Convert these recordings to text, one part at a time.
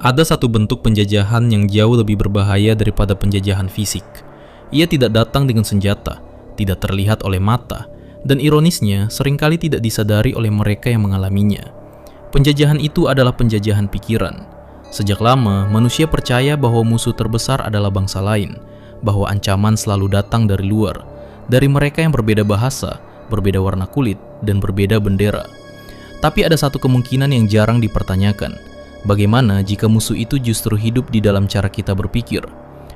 Ada satu bentuk penjajahan yang jauh lebih berbahaya daripada penjajahan fisik. Ia tidak datang dengan senjata, tidak terlihat oleh mata, dan ironisnya seringkali tidak disadari oleh mereka yang mengalaminya. Penjajahan itu adalah penjajahan pikiran. Sejak lama, manusia percaya bahwa musuh terbesar adalah bangsa lain, bahwa ancaman selalu datang dari luar, dari mereka yang berbeda bahasa, berbeda warna kulit, dan berbeda bendera. Tapi ada satu kemungkinan yang jarang dipertanyakan. Bagaimana jika musuh itu justru hidup di dalam cara kita berpikir?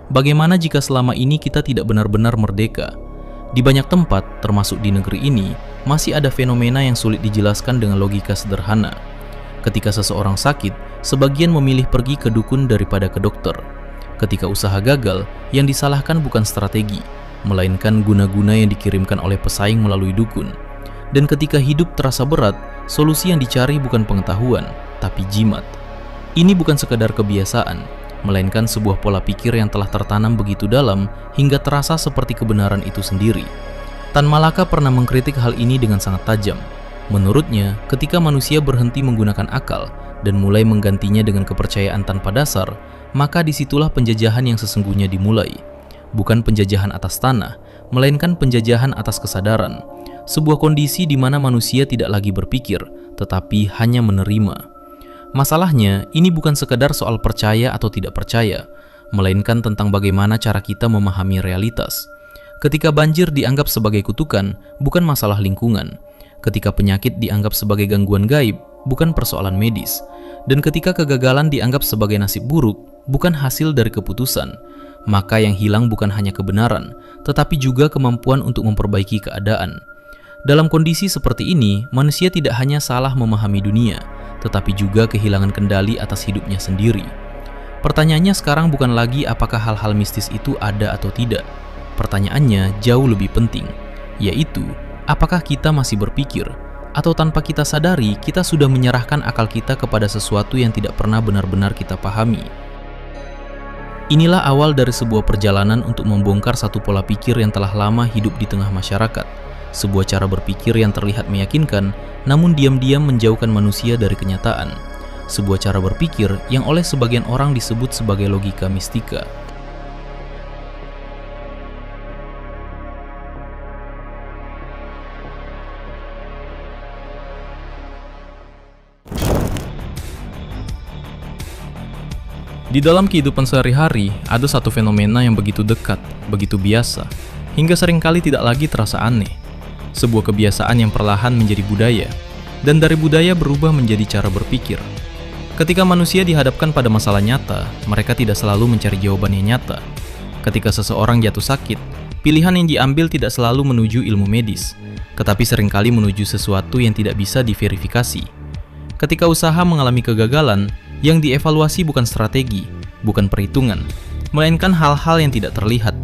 Bagaimana jika selama ini kita tidak benar-benar merdeka? Di banyak tempat, termasuk di negeri ini, masih ada fenomena yang sulit dijelaskan dengan logika sederhana. Ketika seseorang sakit, sebagian memilih pergi ke dukun daripada ke dokter. Ketika usaha gagal, yang disalahkan bukan strategi, melainkan guna-guna yang dikirimkan oleh pesaing melalui dukun. Dan ketika hidup terasa berat, solusi yang dicari bukan pengetahuan, tapi jimat. Ini bukan sekadar kebiasaan, melainkan sebuah pola pikir yang telah tertanam begitu dalam hingga terasa seperti kebenaran itu sendiri. Tan Malaka pernah mengkritik hal ini dengan sangat tajam. Menurutnya, ketika manusia berhenti menggunakan akal dan mulai menggantinya dengan kepercayaan tanpa dasar, maka disitulah penjajahan yang sesungguhnya dimulai. Bukan penjajahan atas tanah, melainkan penjajahan atas kesadaran. Sebuah kondisi di mana manusia tidak lagi berpikir, tetapi hanya menerima. Masalahnya, ini bukan sekedar soal percaya atau tidak percaya, melainkan tentang bagaimana cara kita memahami realitas. Ketika banjir dianggap sebagai kutukan, bukan masalah lingkungan. Ketika penyakit dianggap sebagai gangguan gaib, bukan persoalan medis. Dan ketika kegagalan dianggap sebagai nasib buruk, bukan hasil dari keputusan. Maka yang hilang bukan hanya kebenaran, tetapi juga kemampuan untuk memperbaiki keadaan. Dalam kondisi seperti ini, manusia tidak hanya salah memahami dunia, tetapi juga kehilangan kendali atas hidupnya sendiri. Pertanyaannya sekarang bukan lagi apakah hal-hal mistis itu ada atau tidak. Pertanyaannya jauh lebih penting, yaitu apakah kita masih berpikir, atau tanpa kita sadari kita sudah menyerahkan akal kita kepada sesuatu yang tidak pernah benar-benar kita pahami. Inilah awal dari sebuah perjalanan untuk membongkar satu pola pikir yang telah lama hidup di tengah masyarakat. Sebuah cara berpikir yang terlihat meyakinkan, namun diam-diam menjauhkan manusia dari kenyataan. Sebuah cara berpikir yang oleh sebagian orang disebut sebagai logika mistika. Di dalam kehidupan sehari-hari, ada satu fenomena yang begitu dekat, begitu biasa, hingga seringkali tidak lagi terasa aneh. Sebuah kebiasaan yang perlahan menjadi budaya, dan dari budaya berubah menjadi cara berpikir. Ketika manusia dihadapkan pada masalah nyata, mereka tidak selalu mencari jawaban yang nyata. Ketika seseorang jatuh sakit, pilihan yang diambil tidak selalu menuju ilmu medis, tetapi seringkali menuju sesuatu yang tidak bisa diverifikasi. Ketika usaha mengalami kegagalan, yang dievaluasi bukan strategi, bukan perhitungan, melainkan hal-hal yang tidak terlihat,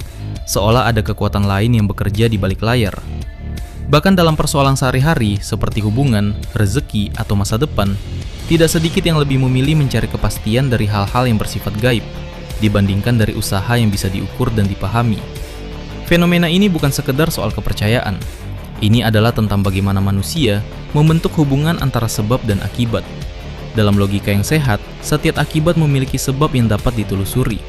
seolah ada kekuatan lain yang bekerja di balik layar. Bahkan dalam persoalan sehari-hari seperti hubungan, rezeki, atau masa depan, tidak sedikit yang lebih memilih mencari kepastian dari hal-hal yang bersifat gaib dibandingkan dari usaha yang bisa diukur dan dipahami. Fenomena ini bukan sekedar soal kepercayaan. Ini adalah tentang bagaimana manusia membentuk hubungan antara sebab dan akibat. Dalam logika yang sehat, setiap akibat memiliki sebab yang dapat ditelusuri.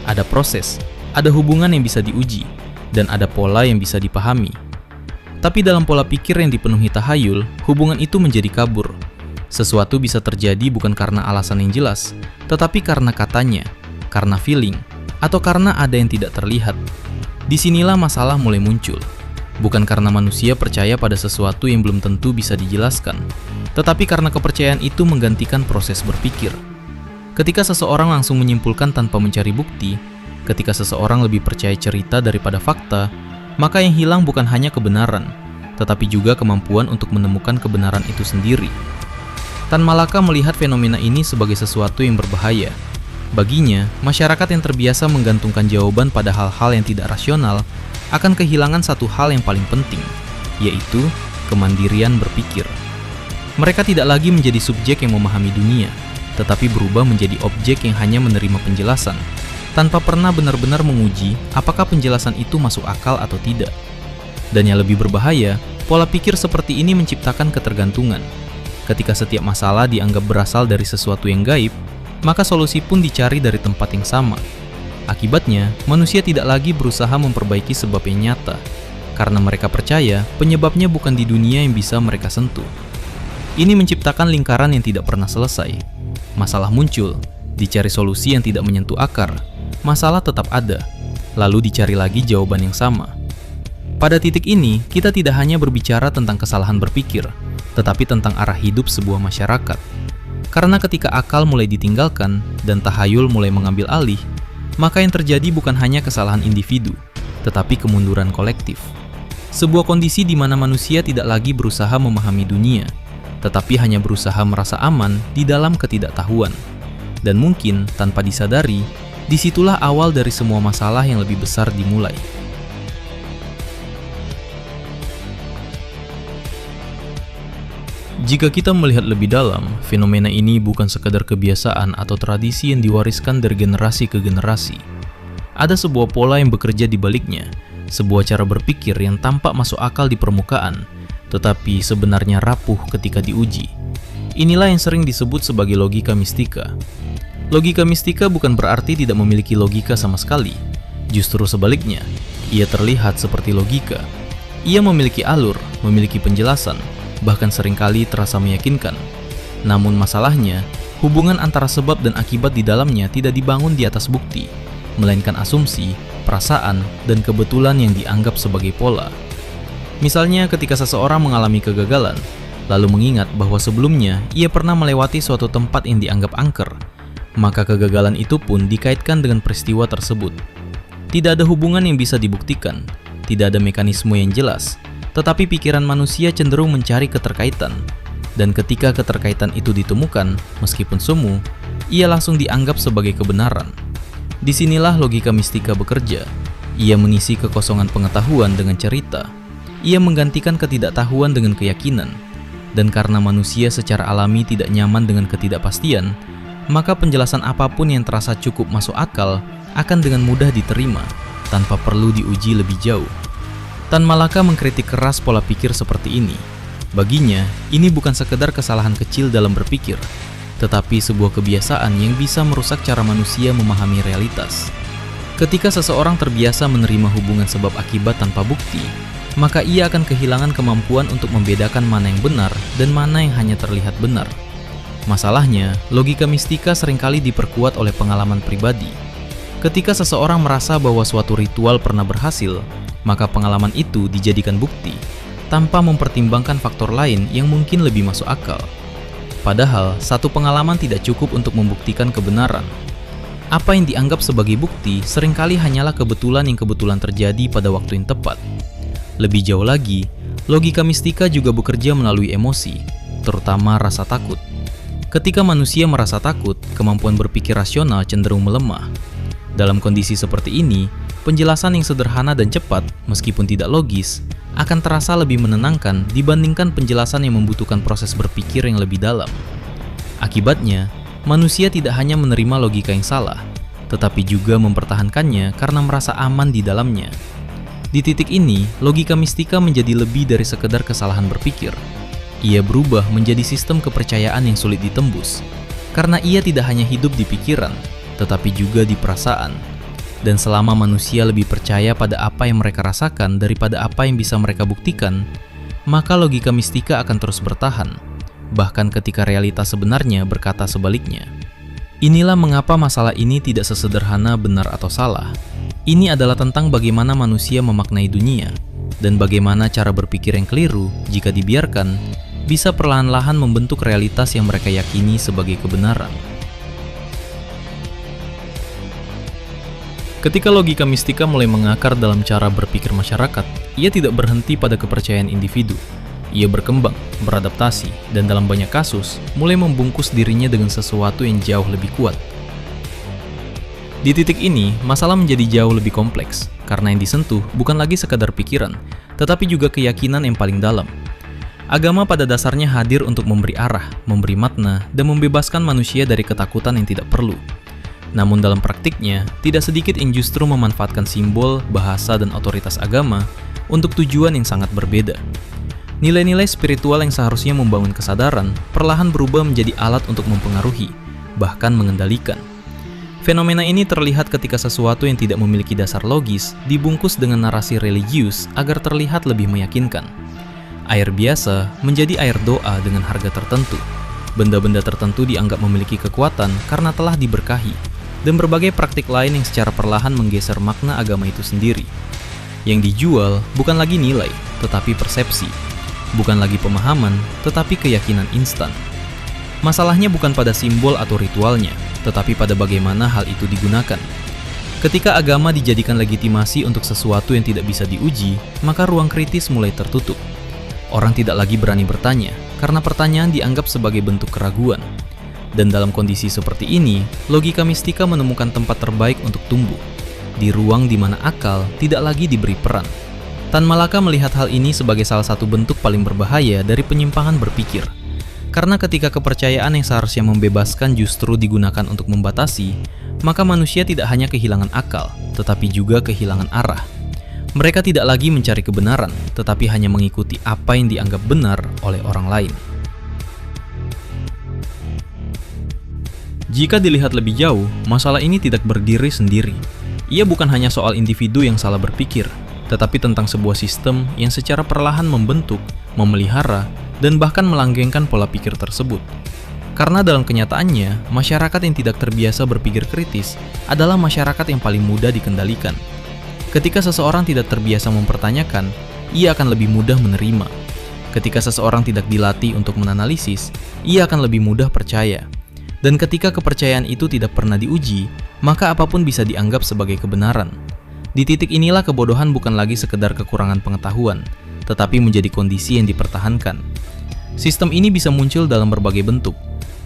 Ada proses, ada hubungan yang bisa diuji, dan ada pola yang bisa dipahami. Tapi dalam pola pikir yang dipenuhi tahayul, hubungan itu menjadi kabur. Sesuatu bisa terjadi bukan karena alasan yang jelas, tetapi karena katanya, karena feeling, atau karena ada yang tidak terlihat. Disinilah masalah mulai muncul. Bukan karena manusia percaya pada sesuatu yang belum tentu bisa dijelaskan, tetapi karena kepercayaan itu menggantikan proses berpikir. Ketika seseorang langsung menyimpulkan tanpa mencari bukti, ketika seseorang lebih percaya cerita daripada fakta, maka yang hilang bukan hanya kebenaran, tetapi juga kemampuan untuk menemukan kebenaran itu sendiri. Tan Malaka melihat fenomena ini sebagai sesuatu yang berbahaya. Baginya, masyarakat yang terbiasa menggantungkan jawaban pada hal-hal yang tidak rasional akan kehilangan satu hal yang paling penting, yaitu kemandirian berpikir. Mereka tidak lagi menjadi subjek yang memahami dunia, tetapi berubah menjadi objek yang hanya menerima penjelasan, tanpa pernah benar-benar menguji apakah penjelasan itu masuk akal atau tidak. Dan yang lebih berbahaya, pola pikir seperti ini menciptakan ketergantungan. Ketika setiap masalah dianggap berasal dari sesuatu yang gaib, maka solusi pun dicari dari tempat yang sama. Akibatnya, manusia tidak lagi berusaha memperbaiki sebab yang nyata, karena mereka percaya penyebabnya bukan di dunia yang bisa mereka sentuh. Ini menciptakan lingkaran yang tidak pernah selesai. Masalah muncul, dicari solusi yang tidak menyentuh akar, masalah tetap ada, lalu dicari lagi jawaban yang sama. Pada titik ini, kita tidak hanya berbicara tentang kesalahan berpikir, tetapi tentang arah hidup sebuah masyarakat. Karena ketika akal mulai ditinggalkan dan tahayul mulai mengambil alih, maka yang terjadi bukan hanya kesalahan individu, tetapi kemunduran kolektif. Sebuah kondisi di mana manusia tidak lagi berusaha memahami dunia, tetapi hanya berusaha merasa aman di dalam ketidaktahuan. Dan mungkin tanpa disadari, disitulah awal dari semua masalah yang lebih besar dimulai. Jika kita melihat lebih dalam, fenomena ini bukan sekadar kebiasaan atau tradisi yang diwariskan dari generasi ke generasi. Ada sebuah pola yang bekerja di baliknya, sebuah cara berpikir yang tampak masuk akal di permukaan, tetapi sebenarnya rapuh ketika diuji. Inilah yang sering disebut sebagai logika mistika. Logika mistika bukan berarti tidak memiliki logika sama sekali. Justru sebaliknya, ia terlihat seperti logika. Ia memiliki alur, memiliki penjelasan, bahkan seringkali terasa meyakinkan. Namun masalahnya, hubungan antara sebab dan akibat di dalamnya tidak dibangun di atas bukti, melainkan asumsi, perasaan, dan kebetulan yang dianggap sebagai pola. Misalnya ketika seseorang mengalami kegagalan, lalu mengingat bahwa sebelumnya ia pernah melewati suatu tempat yang dianggap angker, maka kegagalan itu pun dikaitkan dengan peristiwa tersebut. Tidak ada hubungan yang bisa dibuktikan, tidak ada mekanisme yang jelas, tetapi pikiran manusia cenderung mencari keterkaitan, dan ketika keterkaitan itu ditemukan, meskipun semu, ia langsung dianggap sebagai kebenaran. Disinilah logika mistika bekerja. Ia mengisi kekosongan pengetahuan dengan cerita. Ia menggantikan ketidaktahuan dengan keyakinan. Dan karena manusia secara alami tidak nyaman dengan ketidakpastian, maka penjelasan apapun yang terasa cukup masuk akal akan dengan mudah diterima, tanpa perlu diuji lebih jauh. Tan Malaka mengkritik keras pola pikir seperti ini. Baginya, ini bukan sekedar kesalahan kecil dalam berpikir, tetapi sebuah kebiasaan yang bisa merusak cara manusia memahami realitas. Ketika seseorang terbiasa menerima hubungan sebab akibat tanpa bukti, maka ia akan kehilangan kemampuan untuk membedakan mana yang benar dan mana yang hanya terlihat benar. Masalahnya, logika mistika seringkali diperkuat oleh pengalaman pribadi. Ketika seseorang merasa bahwa suatu ritual pernah berhasil, maka pengalaman itu dijadikan bukti, tanpa mempertimbangkan faktor lain yang mungkin lebih masuk akal. Padahal, satu pengalaman tidak cukup untuk membuktikan kebenaran. Apa yang dianggap sebagai bukti seringkali hanyalah kebetulan yang kebetulan terjadi pada waktu yang tepat. Lebih jauh lagi, logika mistika juga bekerja melalui emosi, terutama rasa takut. Ketika manusia merasa takut, kemampuan berpikir rasional cenderung melemah. Dalam kondisi seperti ini, penjelasan yang sederhana dan cepat, meskipun tidak logis, akan terasa lebih menenangkan dibandingkan penjelasan yang membutuhkan proses berpikir yang lebih dalam. Akibatnya, manusia tidak hanya menerima logika yang salah, tetapi juga mempertahankannya karena merasa aman di dalamnya. Di titik ini, logika mistika menjadi lebih dari sekedar kesalahan berpikir. Ia berubah menjadi sistem kepercayaan yang sulit ditembus, karena ia tidak hanya hidup di pikiran, tetapi juga di perasaan. Dan selama manusia lebih percaya pada apa yang mereka rasakan daripada apa yang bisa mereka buktikan, maka logika mistika akan terus bertahan, bahkan ketika realitas sebenarnya berkata sebaliknya. Inilah mengapa masalah ini tidak sesederhana benar atau salah. Ini adalah tentang bagaimana manusia memaknai dunia, dan bagaimana cara berpikir yang keliru, jika dibiarkan, bisa perlahan-lahan membentuk realitas yang mereka yakini sebagai kebenaran. Ketika logika mistika mulai mengakar dalam cara berpikir masyarakat, ia tidak berhenti pada kepercayaan individu. Ia berkembang, beradaptasi, dan dalam banyak kasus, mulai membungkus dirinya dengan sesuatu yang jauh lebih kuat. Di titik ini, masalah menjadi jauh lebih kompleks, karena yang disentuh bukan lagi sekadar pikiran, tetapi juga keyakinan yang paling dalam. Agama pada dasarnya hadir untuk memberi arah, memberi makna, dan membebaskan manusia dari ketakutan yang tidak perlu. Namun dalam praktiknya, tidak sedikit yang justru memanfaatkan simbol, bahasa, dan otoritas agama untuk tujuan yang sangat berbeda. Nilai-nilai spiritual yang seharusnya membangun kesadaran, perlahan berubah menjadi alat untuk mempengaruhi, bahkan mengendalikan. Fenomena ini terlihat ketika sesuatu yang tidak memiliki dasar logis dibungkus dengan narasi religius agar terlihat lebih meyakinkan. Air biasa menjadi air doa dengan harga tertentu. Benda-benda tertentu dianggap memiliki kekuatan karena telah diberkahi, dan berbagai praktik lain yang secara perlahan menggeser makna agama itu sendiri. Yang dijual bukan lagi nilai, tetapi persepsi. Bukan lagi pemahaman, tetapi keyakinan instan. Masalahnya bukan pada simbol atau ritualnya, tetapi pada bagaimana hal itu digunakan. Ketika agama dijadikan legitimasi untuk sesuatu yang tidak bisa diuji, maka ruang kritis mulai tertutup. Orang tidak lagi berani bertanya, karena pertanyaan dianggap sebagai bentuk keraguan. Dan dalam kondisi seperti ini, logika mistika menemukan tempat terbaik untuk tumbuh, di ruang di mana akal tidak lagi diberi peran. Tan Malaka melihat hal ini sebagai salah satu bentuk paling berbahaya dari penyimpangan berpikir. Karena ketika kepercayaan yang seharusnya membebaskan justru digunakan untuk membatasi, maka manusia tidak hanya kehilangan akal, tetapi juga kehilangan arah. Mereka tidak lagi mencari kebenaran, tetapi hanya mengikuti apa yang dianggap benar oleh orang lain. Jika dilihat lebih jauh, masalah ini tidak berdiri sendiri. Ia bukan hanya soal individu yang salah berpikir, tetapi tentang sebuah sistem yang secara perlahan membentuk, memelihara, dan bahkan melanggengkan pola pikir tersebut. Karena dalam kenyataannya, masyarakat yang tidak terbiasa berpikir kritis adalah masyarakat yang paling mudah dikendalikan. Ketika seseorang tidak terbiasa mempertanyakan, ia akan lebih mudah menerima. Ketika seseorang tidak dilatih untuk menganalisis, ia akan lebih mudah percaya. Dan ketika kepercayaan itu tidak pernah diuji, maka apapun bisa dianggap sebagai kebenaran. Di titik inilah kebodohan bukan lagi sekedar kekurangan pengetahuan, tetapi menjadi kondisi yang dipertahankan. Sistem ini bisa muncul dalam berbagai bentuk,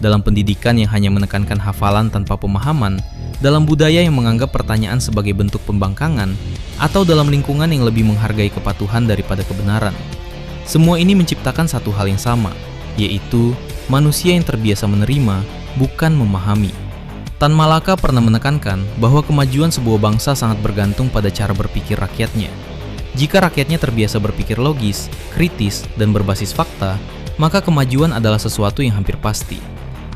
dalam pendidikan yang hanya menekankan hafalan tanpa pemahaman, dalam budaya yang menganggap pertanyaan sebagai bentuk pembangkangan, atau dalam lingkungan yang lebih menghargai kepatuhan daripada kebenaran. Semua ini menciptakan satu hal yang sama, yaitu manusia yang terbiasa menerima, bukan memahami. Tan Malaka pernah menekankan bahwa kemajuan sebuah bangsa sangat bergantung pada cara berpikir rakyatnya. Jika rakyatnya terbiasa berpikir logis, kritis, dan berbasis fakta, maka kemajuan adalah sesuatu yang hampir pasti.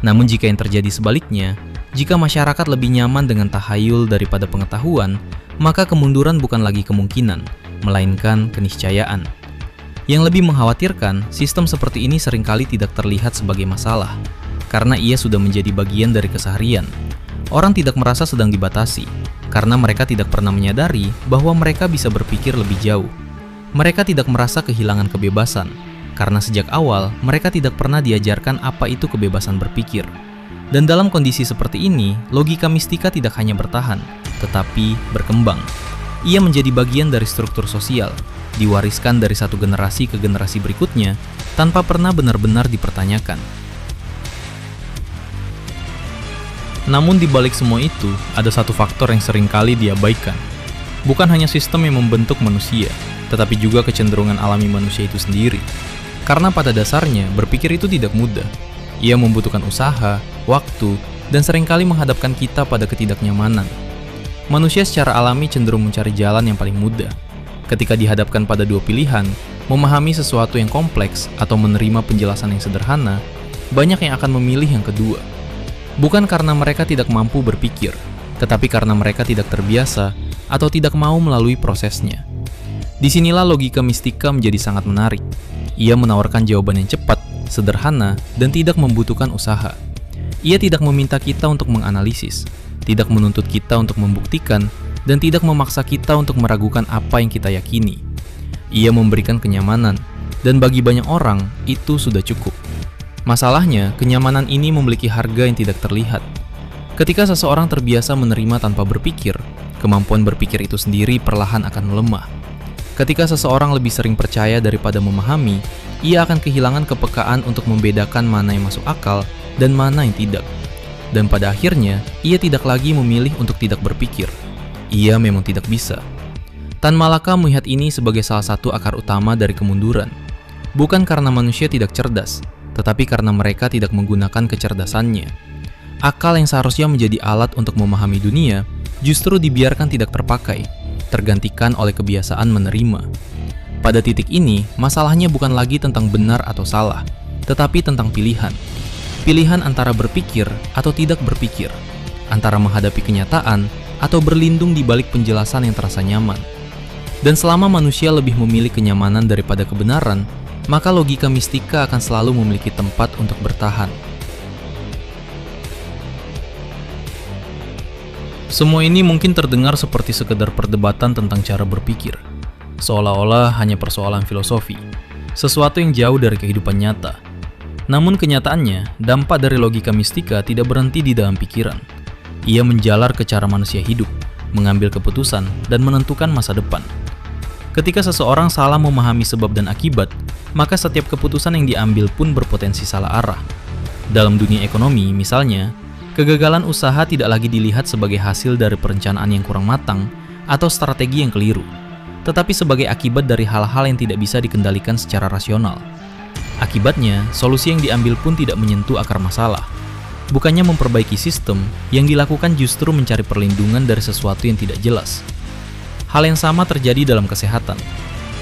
Namun jika yang terjadi sebaliknya, jika masyarakat lebih nyaman dengan tahayul daripada pengetahuan, maka kemunduran bukan lagi kemungkinan, melainkan keniscayaan. Yang lebih mengkhawatirkan, sistem seperti ini seringkali tidak terlihat sebagai masalah, karena ia sudah menjadi bagian dari keseharian. Orang tidak merasa sedang dibatasi, karena mereka tidak pernah menyadari bahwa mereka bisa berpikir lebih jauh. Mereka tidak merasa kehilangan kebebasan, karena sejak awal mereka tidak pernah diajarkan apa itu kebebasan berpikir. Dan dalam kondisi seperti ini, logika mistika tidak hanya bertahan, tetapi berkembang. Ia menjadi bagian dari struktur sosial, diwariskan dari satu generasi ke generasi berikutnya, tanpa pernah benar-benar dipertanyakan. Namun di balik semua itu, ada satu faktor yang seringkali diabaikan. Bukan hanya sistem yang membentuk manusia, tetapi juga kecenderungan alami manusia itu sendiri. Karena pada dasarnya, berpikir itu tidak mudah. Ia membutuhkan usaha, waktu, dan seringkali menghadapkan kita pada ketidaknyamanan. Manusia secara alami cenderung mencari jalan yang paling mudah. Ketika dihadapkan pada dua pilihan, memahami sesuatu yang kompleks atau menerima penjelasan yang sederhana, banyak yang akan memilih yang kedua. Bukan karena mereka tidak mampu berpikir, tetapi karena mereka tidak terbiasa atau tidak mau melalui prosesnya. Disinilah logika mistika menjadi sangat menarik. Ia menawarkan jawaban yang cepat, sederhana, dan tidak membutuhkan usaha. Ia tidak meminta kita untuk menganalisis, tidak menuntut kita untuk membuktikan, dan tidak memaksa kita untuk meragukan apa yang kita yakini. Ia memberikan kenyamanan, dan bagi banyak orang, itu sudah cukup. Masalahnya, kenyamanan ini memiliki harga yang tidak terlihat. Ketika seseorang terbiasa menerima tanpa berpikir, kemampuan berpikir itu sendiri perlahan akan melemah. Ketika seseorang lebih sering percaya daripada memahami, ia akan kehilangan kepekaan untuk membedakan mana yang masuk akal dan mana yang tidak. Dan pada akhirnya, ia tidak lagi memilih untuk tidak berpikir. Ia memang tidak bisa. Tan Malaka melihat ini sebagai salah satu akar utama dari kemunduran. Bukan karena manusia tidak cerdas, tetapi karena mereka tidak menggunakan kecerdasannya. Akal yang seharusnya menjadi alat untuk memahami dunia, justru dibiarkan tidak terpakai, tergantikan oleh kebiasaan menerima. Pada titik ini, masalahnya bukan lagi tentang benar atau salah, tetapi tentang pilihan. Pilihan antara berpikir atau tidak berpikir, antara menghadapi kenyataan atau berlindung di balik penjelasan yang terasa nyaman. Dan selama manusia lebih memilih kenyamanan daripada kebenaran, maka logika mistika akan selalu memiliki tempat untuk bertahan. Semua ini mungkin terdengar seperti sekedar perdebatan tentang cara berpikir, seolah-olah hanya persoalan filosofi, sesuatu yang jauh dari kehidupan nyata. Namun kenyataannya, dampak dari logika mistika tidak berhenti di dalam pikiran. Ia menjalar ke cara manusia hidup, mengambil keputusan, dan menentukan masa depan. Ketika seseorang salah memahami sebab dan akibat, maka setiap keputusan yang diambil pun berpotensi salah arah. Dalam dunia ekonomi, misalnya, kegagalan usaha tidak lagi dilihat sebagai hasil dari perencanaan yang kurang matang atau strategi yang keliru, tetapi sebagai akibat dari hal-hal yang tidak bisa dikendalikan secara rasional. Akibatnya, solusi yang diambil pun tidak menyentuh akar masalah. Bukannya memperbaiki sistem, yang dilakukan justru mencari perlindungan dari sesuatu yang tidak jelas. Hal yang sama terjadi dalam kesehatan.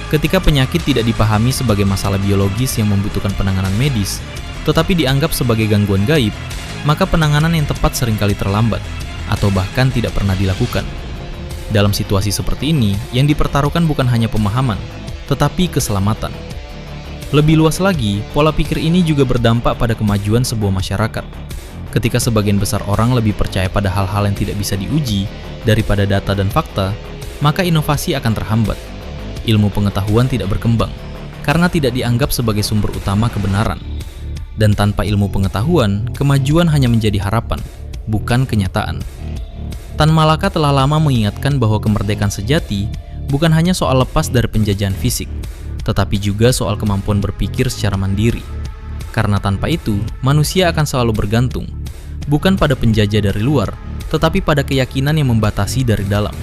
Ketika penyakit tidak dipahami sebagai masalah biologis yang membutuhkan penanganan medis, tetapi dianggap sebagai gangguan gaib, maka penanganan yang tepat seringkali terlambat, atau bahkan tidak pernah dilakukan. Dalam situasi seperti ini, yang dipertaruhkan bukan hanya pemahaman, tetapi keselamatan. Lebih luas lagi, pola pikir ini juga berdampak pada kemajuan sebuah masyarakat. Ketika sebagian besar orang lebih percaya pada hal-hal yang tidak bisa diuji daripada data dan fakta, maka inovasi akan terhambat. Ilmu pengetahuan tidak berkembang, karena tidak dianggap sebagai sumber utama kebenaran. Dan tanpa ilmu pengetahuan, kemajuan hanya menjadi harapan, bukan kenyataan. Tan Malaka telah lama mengingatkan bahwa kemerdekaan sejati bukan hanya soal lepas dari penjajahan fisik, tetapi juga soal kemampuan berpikir secara mandiri. Karena tanpa itu, manusia akan selalu bergantung, bukan pada penjajah dari luar, tetapi pada keyakinan yang membatasi dari dalam.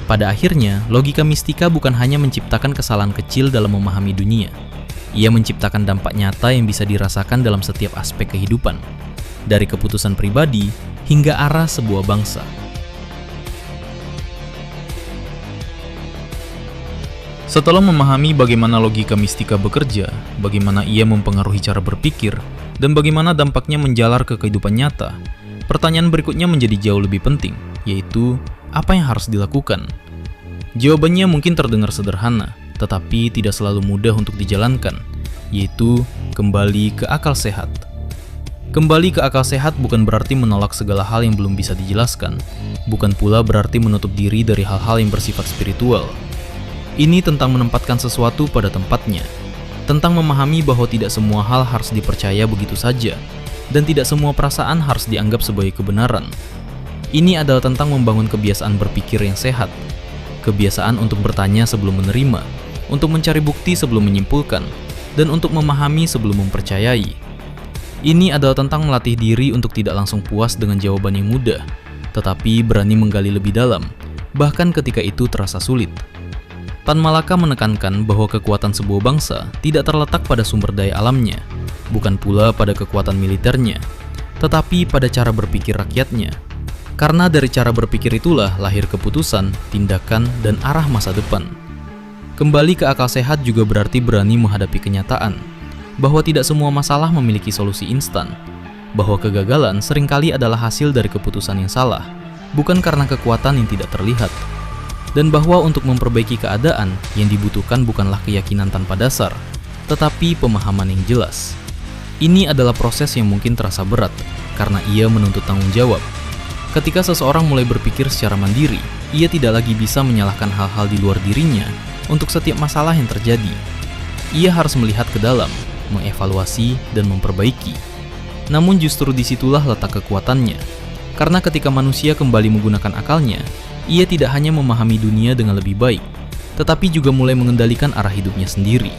Pada akhirnya, logika mistika bukan hanya menciptakan kesalahan kecil dalam memahami dunia. Ia menciptakan dampak nyata yang bisa dirasakan dalam setiap aspek kehidupan, dari keputusan pribadi hingga arah sebuah bangsa. Setelah memahami bagaimana logika mistika bekerja, bagaimana ia mempengaruhi cara berpikir, dan bagaimana dampaknya menjalar ke kehidupan nyata, pertanyaan berikutnya menjadi jauh lebih penting, yaitu apa yang harus dilakukan? Jawabannya mungkin terdengar sederhana, tetapi tidak selalu mudah untuk dijalankan, yaitu kembali ke akal sehat. Kembali ke akal sehat bukan berarti menolak segala hal yang belum bisa dijelaskan, bukan pula berarti menutup diri dari hal-hal yang bersifat spiritual. Ini tentang menempatkan sesuatu pada tempatnya, tentang memahami bahwa tidak semua hal harus dipercaya begitu saja, dan tidak semua perasaan harus dianggap sebagai kebenaran. Ini adalah tentang membangun kebiasaan berpikir yang sehat, kebiasaan untuk bertanya sebelum menerima, untuk mencari bukti sebelum menyimpulkan, dan untuk memahami sebelum mempercayai. Ini adalah tentang melatih diri untuk tidak langsung puas dengan jawaban yang mudah, tetapi berani menggali lebih dalam, bahkan ketika itu terasa sulit. Tan Malaka menekankan bahwa kekuatan sebuah bangsa tidak terletak pada sumber daya alamnya, bukan pula pada kekuatan militernya, tetapi pada cara berpikir rakyatnya. Karena dari cara berpikir itulah lahir keputusan, tindakan, dan arah masa depan. Kembali ke akal sehat juga berarti berani menghadapi kenyataan, bahwa tidak semua masalah memiliki solusi instan, bahwa kegagalan seringkali adalah hasil dari keputusan yang salah, bukan karena kekuatan yang tidak terlihat, dan bahwa untuk memperbaiki keadaan yang dibutuhkan bukanlah keyakinan tanpa dasar, tetapi pemahaman yang jelas. Ini adalah proses yang mungkin terasa berat, karena ia menuntut tanggung jawab. Ketika seseorang mulai berpikir secara mandiri, ia tidak lagi bisa menyalahkan hal-hal di luar dirinya untuk setiap masalah yang terjadi. Ia harus melihat ke dalam, mengevaluasi, dan memperbaiki. Namun justru disitulah letak kekuatannya, karena ketika manusia kembali menggunakan akalnya, ia tidak hanya memahami dunia dengan lebih baik, tetapi juga mulai mengendalikan arah hidupnya sendiri.